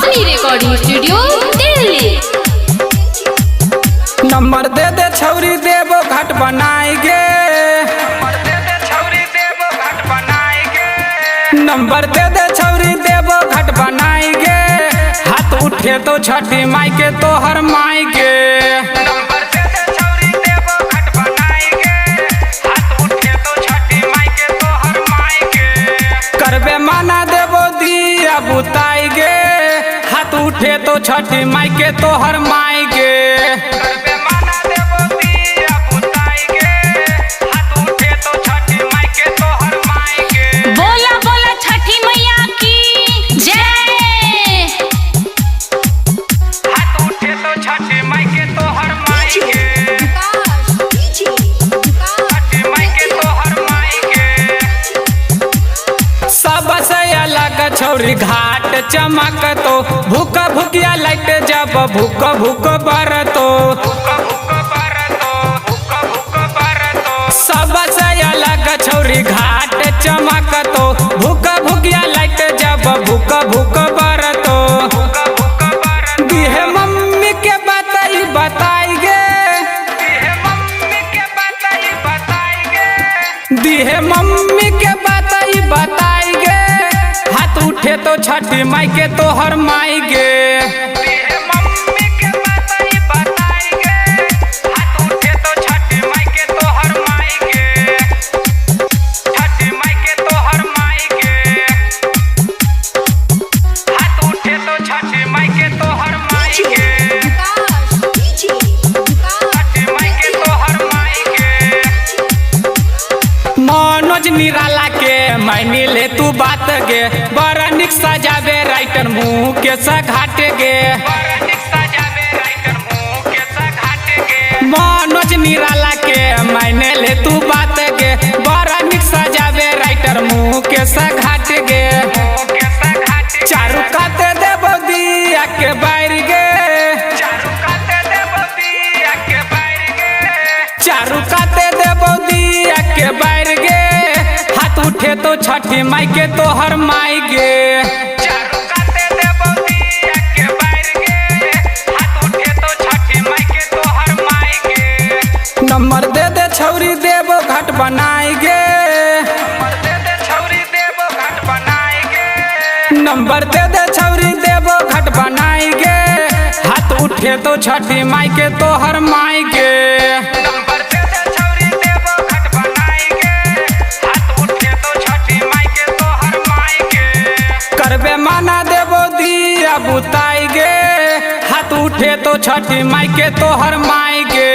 रोशनी recording studio Delhi. Number दे दे छौरी देव घाट बनाएंगे। नंबर दे दे छौरी देव घाट बनाएंगे। हाथ उठे तो छठी माई के तोहर माई के। करबे माना देवो दिया बुताएंगे। हाथ उठे तो छठी माई के तोहर माई के। छौरी घाट चमक तो भूख भूकिया लाइट जब भूख भूख बरतो। सबसे अलग छौरी घाट चमक तो भूख भूकिया लाइट जब भूख भूख बरतो। दिहे मम्मी के बताई बताएंगे। दिहे मम्मी के बताई बताएंगे। हाथ उठे तो छठी माई के तोहर माई के। मनोज निराला के मैनी ले तू बात गे। बड़ा निक सजावे राइटर मुँह के घाट गे। मनोज निराला के मैंने ले तू बात गे। बड़ा निक सजावे राइटर मुँह के घाट गे। चारू काते देवो दिया के बैर गे। चारू काते देवो दिया के बैर गे। हाथ उठे तो छठी माई के तोहर माई गे। नंबर दे दे छौरी देव घाट बनाएंगे। नंबर दे दे छौरी देव घाट बनाएंगे। हाथ उठे तो छठी माई के तोहर माई के। करबे माना देवो दिया बुताएंगे। हाथ उठे तो छठी माई के तोहर माई के।